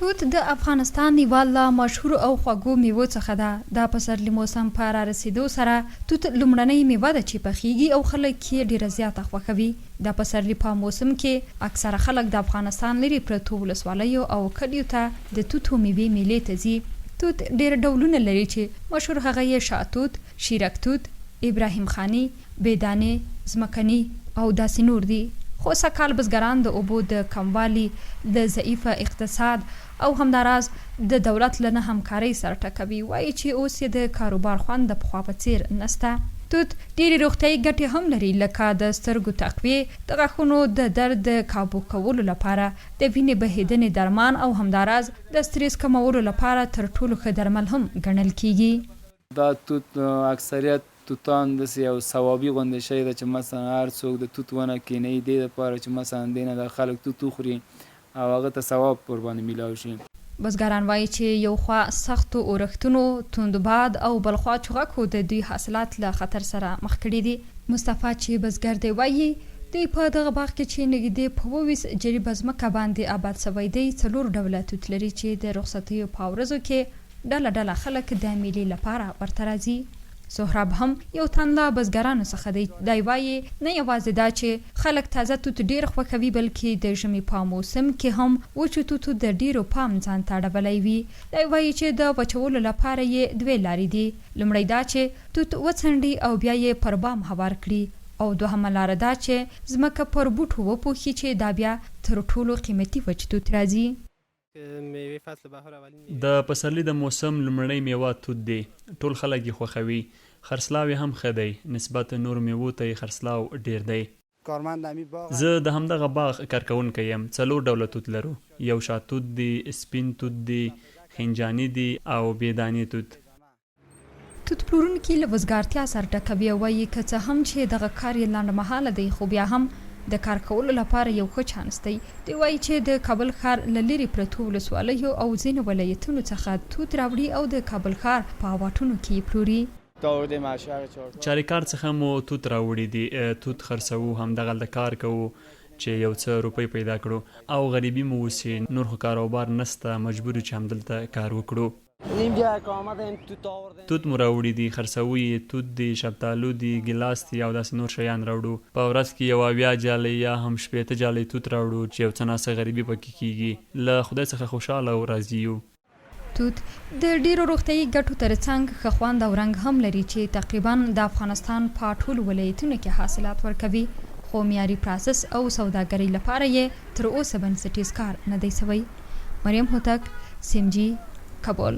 توت د افغانستان یوه له مشهور او خوږو میوو څخه ده. د پسرلي موسم په را رسیدو سره توت لومړنۍ میوه ده چې پخیږي او خلک یې ډیره زیاته خوښوي. د پسرلي په موسم کې اکثره خلک د افغانستان لرې پرتو ولسوالیو او کلیو ته د توتو میوې میلې ته ځي. توت ډیر ډولونه لري چې مشهور هغه یې شاهتوت، شیرک توت، ابراهیم خانی، بېدانې، ځمکني او داسې نور دي. خو سږکال بزګران د اوبو د کموالي، د ضعیفه اقتصاد او همداراز د دولت له نه همکارۍ سره ټکوي. وایي چې اوس یې د کاروبار خوند د پخوا په څیر نسته. توت ډېرې روغتیایي ګټې هم لري، لکه د سترګو تقویې، د غاښونو د درد د کابو کولو لپاره، د وینې بهېدنې درمان او همداراز د سټرېس کمولو لپاره تر ټولو ښه درمل هم ګڼل کیږي. دا توت اکثریت توتان داسې یو ثوابي غوندې شی ده چې مثلا هر څوک د توت ونه کینوي دې دپاره چې مثلا دې نه د خلک توت وخوري او هغه ته ثواب ورباندې میلاو شي. بزګران وایي چې یو خوا سختو اورښتونو، توندباد او بل خوا چغکو د دوی حاصلات له خطر سره مخ کړي دي. مصطفی چې بزګر دی وایي دوی په دغه باغ کې چې نږدې په 20 جریبه ځمکه باندې آباد سوی دی 4 ډوله توت لري چې د رخصتیو په ورځو کې ډله ډله خلک د میلې لپاره ورته راځي. سهراب هم یو تن له بزګرانو څخه دی. دی وایي نه یوازې دا چې خلک تازه توت ډیر خوښوي، بلکې د ژمي په موسم کې هم وچو توتو د ډیرو پام ځان ته اړولی وي. دی وایي چې د وچولو لپاره یې 2 لارې دي. لومړی دا چې توت وڅنډي او بیا یې پر بام هوار کړي، او دوهمه لاره دا چې ځمکه پر بوټو وپوښي چې دا بیا تر ټولو قیمتي وچ توت راځي. د پسرلي د موسم لومړنۍ میوه توت دی. ټول خلک یې خوښوي، خرڅلاو یې هم ښه دی، نسبت نور میوو ته یې خرڅلاو ډیر دی. زه د همدغه باغ کارکوونکی یم. 4 ډوله توت لرو. یو شاهتوت دی، سپین توت دی، خنجاني دی او بېدانې توت. توت پلورونکي له وزګارتیا سره ټکوي او وایي که څه هم چې دغه کار یې لنډمهاله دی، خو بیا هم د کار کولو لپاره یو ښه چانس دی. دی وایي چې د کابل ښار له لرې پرتو ولسوالیو او ځینو ولایتونو څخه توت راوړي او د کابل ښار په واټونو کې یې پلوري. چاریکار څخه مو توت راوړي دي. توت خرڅوو، همدغلته کار کوو چې یو څه روپۍ پیدا کړو او غریبي مو وسي. نور خو کاروبار نسته، مجبور چې همدلته کار وکړو. توت مو راوړي دي، خرڅوو یې. توت دی، شفتالو دی، ګیلاس دی او داسې نور شیان راوړو. په ورځ کې 1 جالۍ یا هم 18 جالۍ توت راوړو چې یو څه ناڅه غریبي پکې کیږي. له خدای څخه خوشحاله او راضي یو. توت د ډیرو روغتیایي ګټو ترڅنګ ښه خوند او رنګ هم لري چې تقریبا د افغانستان په ټولو ولایتونو کې حاصلات ورکوي، خو معیاري پروسس او سوداګرۍ لپاره یې تر اوسه بنسټیز کار نه دی سوی. مریم هوتک، سیمجی، کابل.